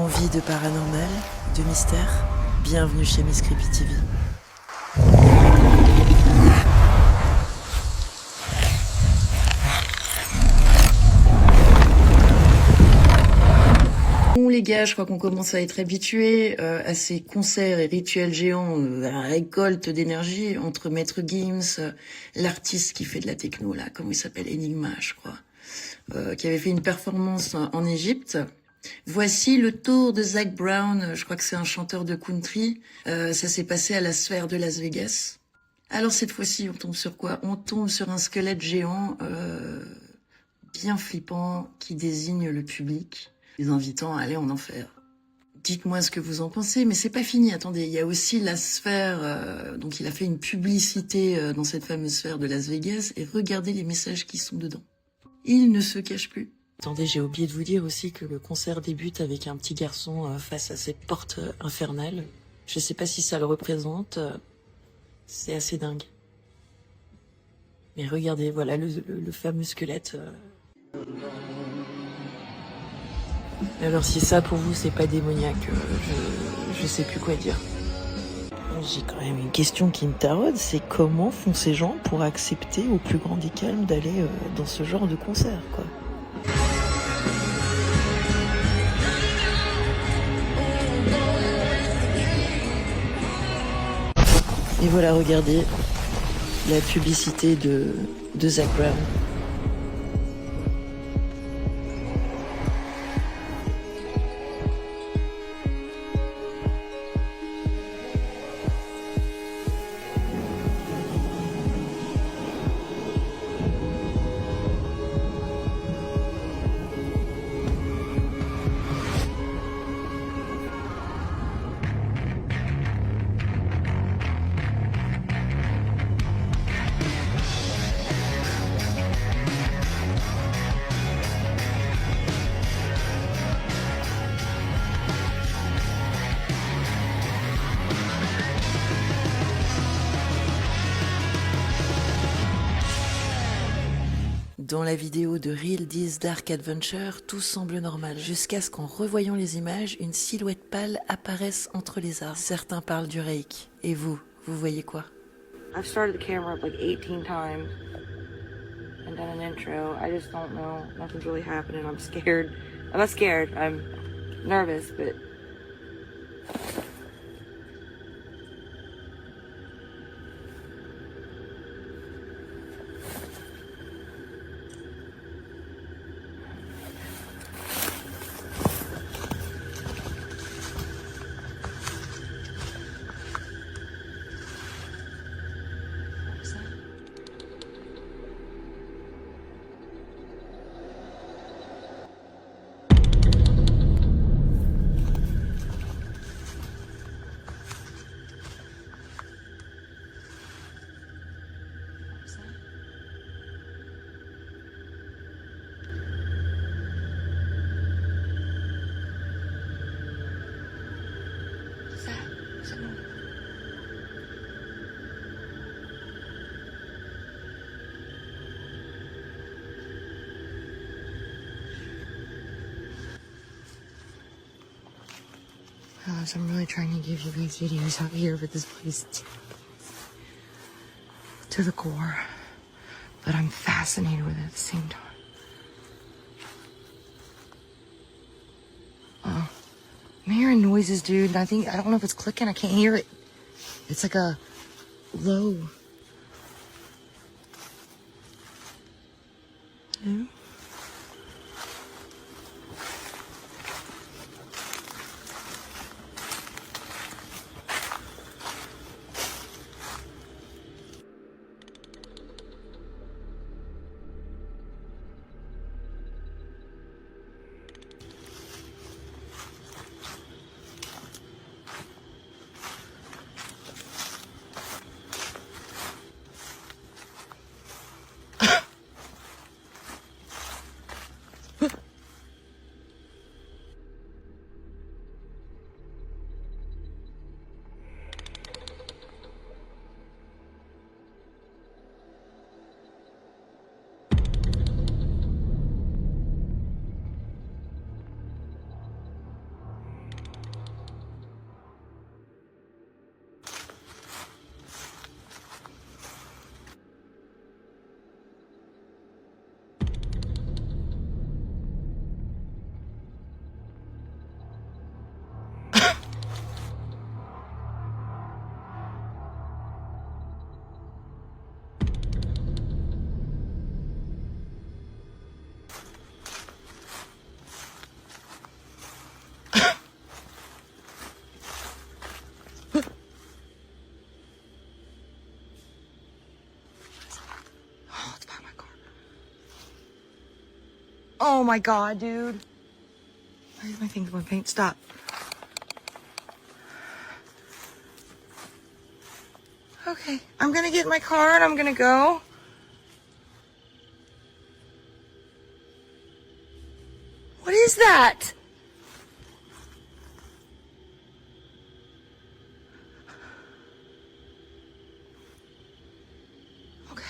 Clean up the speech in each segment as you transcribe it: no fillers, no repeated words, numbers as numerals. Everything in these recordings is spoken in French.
Envie de paranormal, de mystère? Bienvenue chez Miss Creepy TV. Bon les gars, je crois qu'on commence à être habitués à ces concerts et rituels géants, à la récolte d'énergie entre Maître Gims, l'artiste qui fait de la techno là, comment il s'appelle, Enigma je crois, qui avait fait une performance en Égypte. Voici le tour de Zac Brown, je crois que c'est un chanteur de country, ça s'est passé à la Sphère de Las Vegas. Alors cette fois-ci, on tombe sur quoi? On tombe sur un squelette géant bien flippant qui désigne le public, les invitant à aller en enfer. Dites-moi ce que vous en pensez, mais c'est pas fini, attendez, il y a aussi la sphère, donc il a fait une publicité dans cette fameuse sphère de Las Vegas, et regardez les messages qui sont dedans. Il ne se cache plus. Attendez, j'ai oublié de vous dire aussi que le concert débute avec un petit garçon face à cette porte infernale. Je sais pas si ça le représente, c'est assez dingue. Mais regardez, voilà le fameux squelette. Alors si ça pour vous c'est pas démoniaque, je sais plus quoi dire. J'ai quand même une question qui me taraude, c'est comment font ces gens pour accepter au plus grand des calmes d'aller dans ce genre de concert, quoi. Et voilà, regardez la publicité de Zac Brown. Dans la vidéo de Real This Dark Adventure, tout semble normal, jusqu'à ce qu'en revoyant les images, une silhouette pâle apparaisse entre les arbres. Certains parlent du reiki. Et vous voyez quoi? I've started the camera up like 18 times and done an intro. I just don't know. Nothing's really happening. I'm scared. I'm not scared. I'm nervous, but... So I'm really trying to give you guys videos out here, but this place to the core. But I'm fascinated with it at the same time. I'm hearing noises, dude. I don't know if it's clicking. I can't hear it. It's like a low. Hello? Oh my God, dude. Why is my thing going faint? Stop. Okay, I'm gonna get in my car and I'm gonna go. What is that? Okay.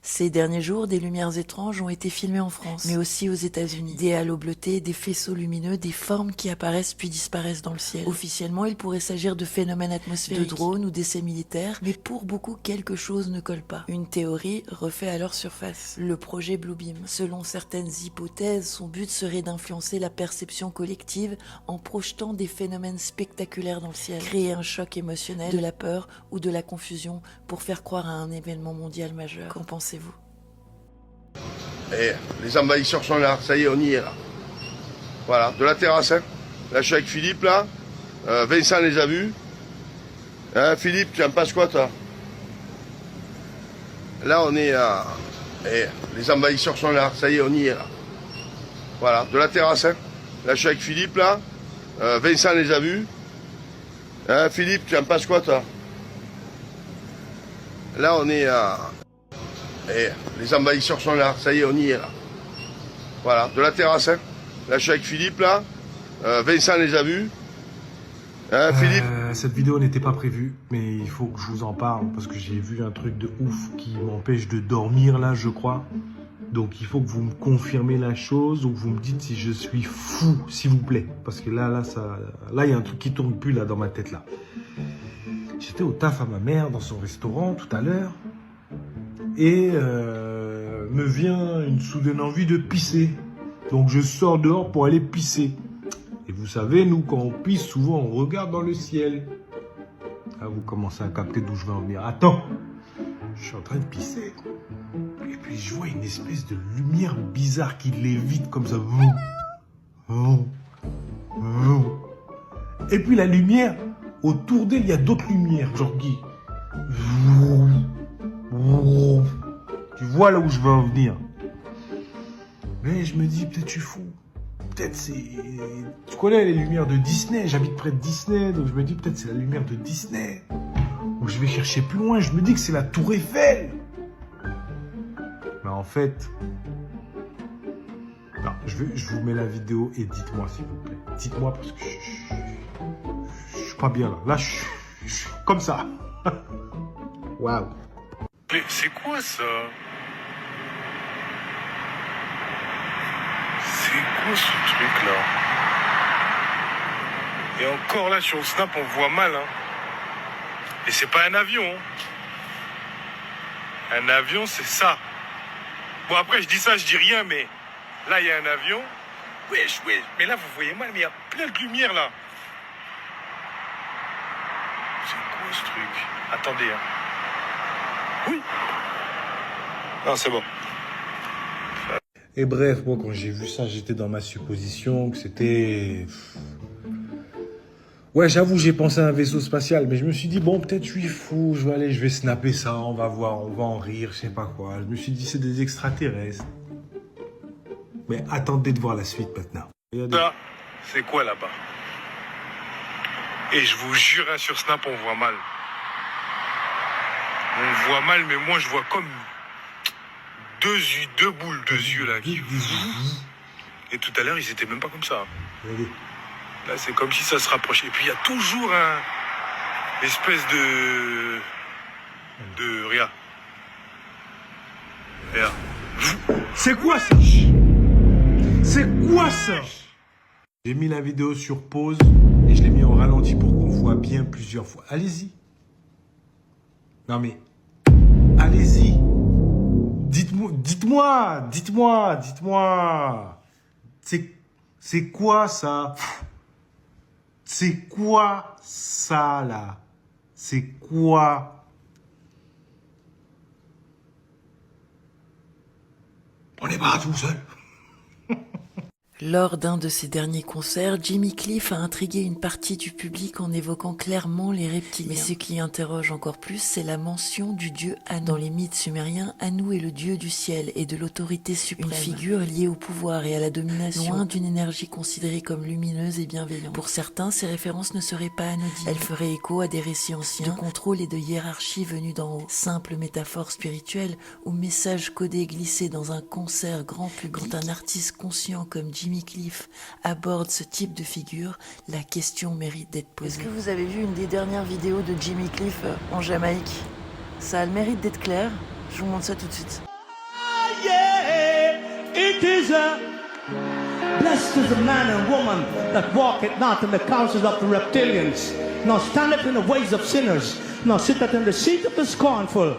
Ces derniers jours, des lumières étranges ont été filmées en France, mais aussi aux États-Unis. Des halos bleutés, des faisceaux lumineux, des formes qui apparaissent puis disparaissent dans le ciel. Officiellement, il pourrait s'agir de phénomènes atmosphériques, de drones ou d'essais militaires, mais pour beaucoup, quelque chose ne colle pas. Une théorie refait alors surface. Le projet Bluebeam. Selon certaines hypothèses, son but serait d'influencer la perception collective en projetant des phénomènes spectaculaires dans le ciel. Créer un choc émotionnel, de la peur ou de la confusion pour faire croire à un événement mondial majeur. Qu'en pensez-vous? Et les envahisseurs sont là, ça y est, on y est là. Voilà, de la terrasse, hein. Là, je suis avec Philippe, là. Vincent les a vus. Hein, Philippe, tu en passes quoi, toi? Là, on est à... Et les envahisseurs sont là, ça y est, on y est là. Voilà, de la terrasse, hein. Là, je suis avec Philippe, là. Vincent les a vus. Hein, Philippe, tu en passes quoi, toi? Là, on est à... Et les envahisseurs sont là, ça y est, on y est là. Voilà, de la terrasse, hein. Là, je suis avec Philippe, là. Vincent les a vus. Hein, Philippe? Cette vidéo n'était pas prévue, mais il faut que je vous en parle parce que j'ai vu un truc de ouf qui m'empêche de dormir, là, je crois. Donc, il faut que vous me confirmez la chose ou que vous me dites si je suis fou, s'il vous plaît. Parce que là, il y a un truc qui tourne plus, là, dans ma tête, là. J'étais au taf à ma mère, dans son restaurant, tout à l'heure. Et me vient une soudaine envie de pisser. Donc je sors dehors pour aller pisser. Et vous savez, nous, quand on pisse, souvent, on regarde dans le ciel. Là, vous commencez à capter d'où je veux en venir. Attends, je suis en train de pisser. Et puis je vois une espèce de lumière bizarre qui lévite comme ça. Et puis la lumière, autour d'elle, il y a d'autres lumières, genre qui... Tu vois là où je veux en venir. Mais je me dis, peut-être je suis fou. Peut-être c'est... Tu connais les lumières de Disney, j'habite près de Disney, donc je me dis peut-être c'est la lumière de Disney. Ou je vais chercher plus loin, je me dis que c'est la Tour Eiffel. Mais en fait... Non, je vous mets la vidéo et dites-moi s'il vous plaît. Dites-moi parce que je suis pas bien là. Là, je suis comme ça. Waouh. Mais c'est quoi ça? C'est quoi ce truc là? Et encore là sur le snap on voit mal hein. Et c'est pas un avion hein. Un avion c'est ça. Bon après je dis ça, je dis rien mais là il y a un avion. Wesh, mais là vous voyez mal mais il y a plein de lumière là. C'est quoi ce truc? Attendez hein. Oui. Non, c'est bon. Et bref, moi, quand j'ai vu ça, j'étais dans ma supposition que c'était... Ouais, j'avoue, j'ai pensé à un vaisseau spatial, mais je me suis dit, bon, peut-être je suis fou, je vais snapper ça, on va voir, on va en rire, je sais pas quoi. Je me suis dit, c'est des extraterrestres. Mais attendez de voir la suite maintenant. Ça, c'est quoi là-bas? Et je vous jure, hein, sur Snap, on voit mal. On voit mal, mais moi, je vois comme deux boules, deux yeux, là, qui... Et tout à l'heure, ils étaient même pas comme ça. Regardez. Là, c'est comme si ça se rapprochait. Et puis, il y a toujours un espèce de... Regarde. Regarde. C'est quoi ça? C'est quoi ça? J'ai mis la vidéo sur pause et je l'ai mis au ralenti pour qu'on voit bien plusieurs fois. Allez-y. Non mais, allez-y. Dites-moi. C'est quoi ça? C'est quoi ça là? C'est quoi? On n'est pas tout seul. Lors d'un de ses derniers concerts, Jimmy Cliff a intrigué une partie du public en évoquant clairement les reptiliens. Mais ce qui interroge encore plus, c'est la mention du dieu Anu. Dans les mythes sumériens, Anu est le dieu du ciel et de l'autorité suprême. Une figure liée au pouvoir et à la domination, loin d'une énergie considérée comme lumineuse et bienveillante. Pour certains, ces références ne seraient pas anodines. Elles feraient écho à des récits anciens de contrôle et de hiérarchie venus d'en haut. Simple métaphore spirituelle ou message codé glissé dans un concert grand public. Quand un artiste conscient comme Jimmy Cliff aborde ce type de figure, la question mérite d'être posée. Est-ce que vous avez vu une des dernières vidéos de Jimmy Cliff en Jamaïque? Ça a le mérite d'être clair. Je vous montre ça tout de suite. It is blessed is the man and woman that walketh not in the counsels of the reptilians, nor standeth in the ways of sinners, nor sitteth in the seat of the scornful.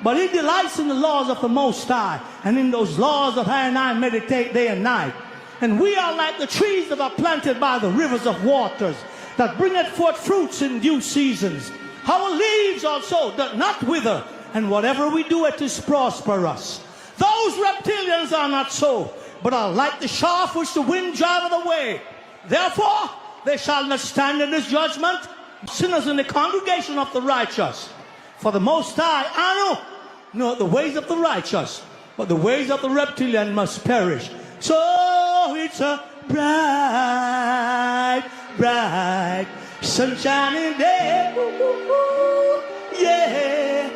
But he delights in the laws of the Most High, and in those laws of I and I meditate day and night. And we are like the trees that are planted by the rivers of waters, that bringeth forth fruits in due seasons. Our leaves also do not wither, and whatever we do, it is prosperous. Those reptilians are not so, but are like the chaff which the wind driveth away. Therefore, they shall not stand in this judgment, sinners in the congregation of the righteous. For the Most High, I know the ways of the righteous, but the ways of the reptilian must perish. So it's a bright, bright, sunshiny day. Yeah,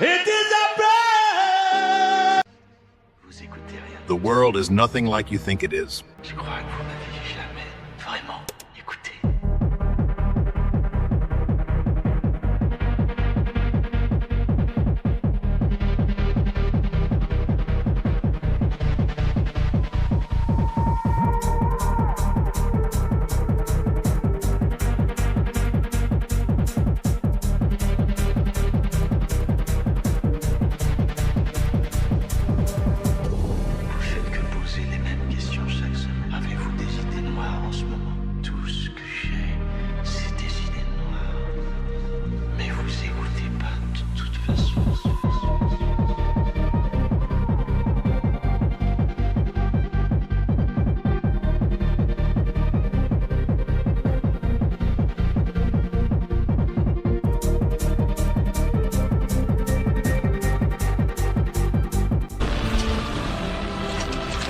it is a bright. Vous écoutez rien. The world is nothing like you think it is. Je crois que vous m'avez jamais vraiment écouté.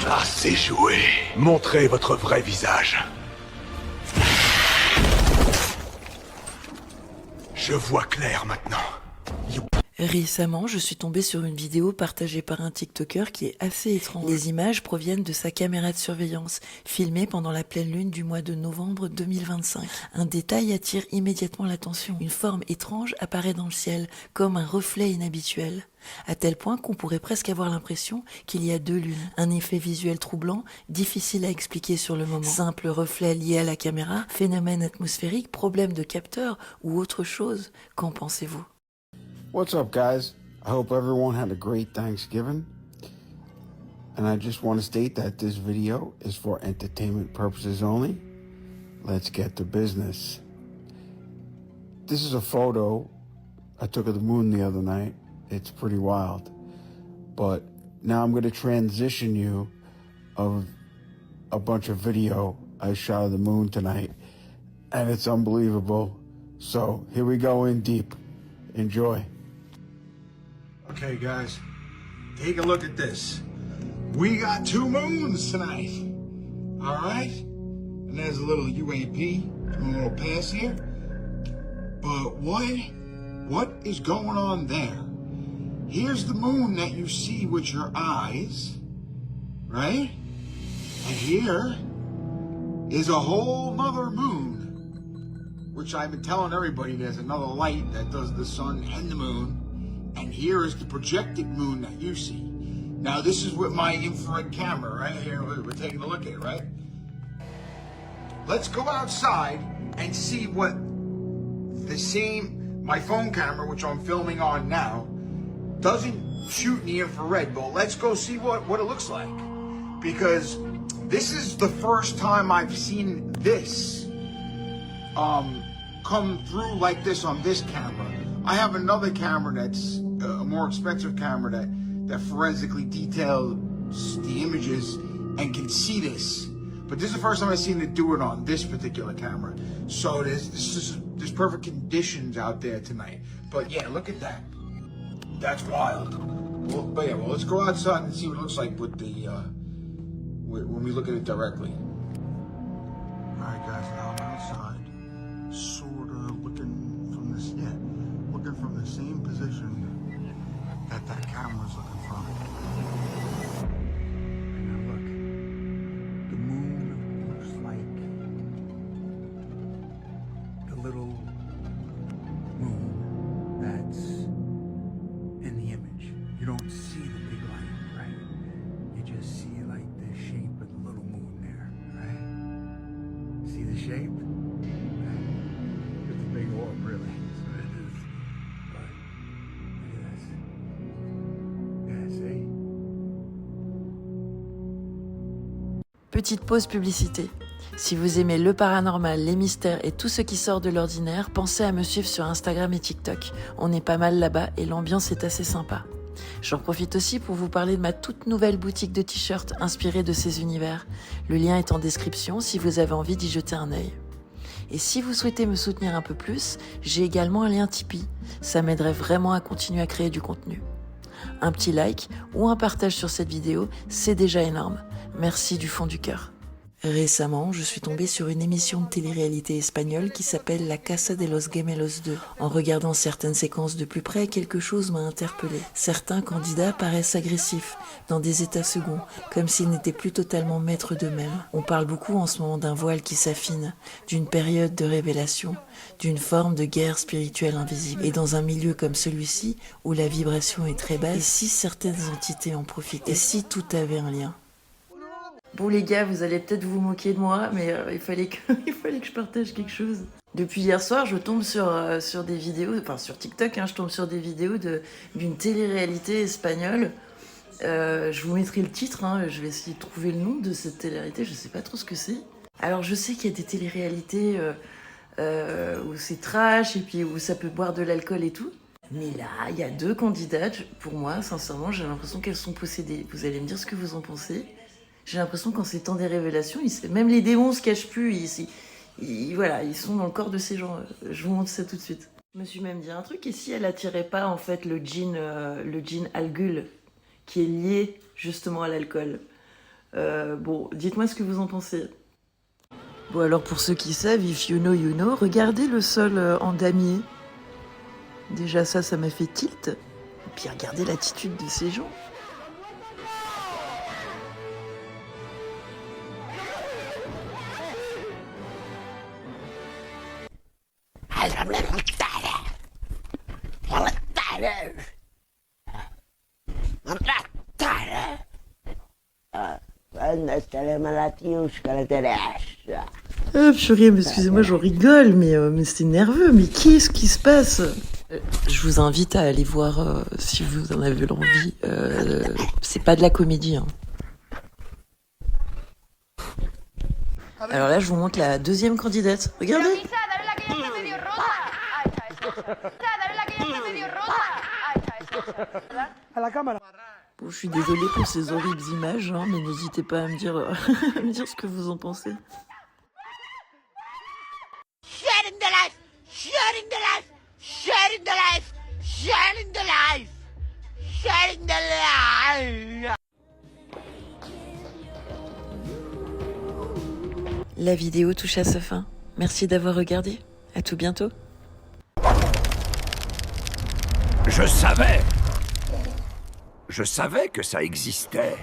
Assez joué. Montrez votre vrai visage. Je vois clair maintenant. Récemment, je suis tombée sur une vidéo partagée par un TikToker qui est assez étrange. Les images proviennent de sa caméra de surveillance, filmée pendant la pleine lune du mois de novembre 2025. Un détail attire immédiatement l'attention. Une forme étrange apparaît dans le ciel, comme un reflet inhabituel, à tel point qu'on pourrait presque avoir l'impression qu'il y a deux lunes. Un effet visuel troublant, difficile à expliquer sur le moment. Simple reflet lié à la caméra, phénomène atmosphérique, problème de capteur ou autre chose. Qu'en pensez-vous? What's up, guys? I hope everyone had a great Thanksgiving. And I just want to state that this video is for entertainment purposes only. Let's get to business. This is a photo I took of the moon the other night. It's pretty wild. But now I'm going to transition you of a bunch of video I shot of the moon tonight. And it's unbelievable. So here we go in deep. Enjoy. Okay, guys, take a look at this. We got two moons tonight. All right? And there's a little UAP, a little pass here. But what is going on there? Here's the moon that you see with your eyes, right? And here is a whole nother moon, which I've been telling everybody there's another light that does the sun and the moon. And here is the projected moon that you see. Now this is with my infrared camera right here. We're taking a look at it, right? Let's go outside and see what my phone camera, which I'm filming on now, doesn't shoot in the infrared, but let's go see what it looks like. Because this is the first time I've seen this come through like this on this camera. I have another camera that's a more expensive camera that forensically details the images and can see this. But this is the first time I've seen it do it on this particular camera. So there's perfect conditions out there tonight. But yeah, look at that. That's wild. Well, but yeah, well, let's go outside and see what it looks like with the when we look at it directly. All right, guys, now I'm outside, sort of looking from this, looking from the same position that camera's looking from. And now look, the moon looks like the little moon that's in the image. You don't see the big light, right? You just see like the shape of the little moon there, right? See the shape? Right? It's a big orb, really. That's what it is. But look at this. Yeah, see? Petite pause publicité. Si vous aimez le paranormal, les mystères et tout ce qui sort de l'ordinaire, pensez à me suivre sur Instagram et TikTok. On est pas mal là-bas et l'ambiance est assez sympa. J'en profite aussi pour vous parler de ma toute nouvelle boutique de t-shirts inspirée de ces univers. Le lien est en description si vous avez envie d'y jeter un œil. Et si vous souhaitez me soutenir un peu plus, j'ai également un lien Tipeee. Ça m'aiderait vraiment à continuer à créer du contenu. Un petit like ou un partage sur cette vidéo, c'est déjà énorme. Merci du fond du cœur. Récemment, je suis tombée sur une émission de télé-réalité espagnole qui s'appelle La Casa de los Gemelos 2. En regardant certaines séquences de plus près, quelque chose m'a interpellée. Certains candidats paraissent agressifs, dans des états seconds, comme s'ils n'étaient plus totalement maîtres d'eux-mêmes. On parle beaucoup en ce moment d'un voile qui s'affine, d'une période de révélation, d'une forme de guerre spirituelle invisible. Et dans un milieu comme celui-ci, où la vibration est très basse, et si certaines entités en profitaient, et si tout avait un lien? Bon les gars, vous allez peut-être vous moquer de moi, mais il fallait que je partage quelque chose. Depuis hier soir, je tombe sur des vidéos, enfin sur TikTok, je tombe sur des vidéos d'une télé-réalité espagnole. Je vous mettrai le titre, je vais essayer de trouver le nom de cette télé-réalité, je sais pas trop ce que c'est. Alors je sais qu'il y a des télé-réalités où c'est trash et puis où ça peut boire de l'alcool et tout. Mais là, il y a 2 candidates, pour moi, sincèrement, j'ai l'impression qu'elles sont possédées. Vous allez me dire ce que vous en pensez. J'ai l'impression qu'en ces temps des révélations, même les démons se cachent plus, voilà, ils sont dans le corps de ces gens. Je vous montre ça tout de suite. Je me suis même dit un truc, et si elle attirait pas en fait le djinn Algul, qui est lié justement à l'alcool. Bon, dites-moi ce que vous en pensez. Bon alors pour ceux qui savent, if you know, regardez le sol en damier. Déjà ça m'a fait tilt. Et puis regardez l'attitude de ces gens. Ah purée, mais excusez-moi, j'en rigole, mais c'est nerveux, mais qu'est-ce qui se passe? Je vous invite à aller voir, si vous en avez l'envie, c'est pas de la comédie. Alors là, je vous montre la 2e candidate, regardez. Bon, je suis désolée pour ces horribles images, mais n'hésitez pas à me dire, ce que vous en pensez. Sharing the life! Sharing the life! Sharing the life! Sharing the life! Sharing the life! La vidéo touche à sa fin. Merci d'avoir regardé. À tout bientôt. Je savais que ça existait.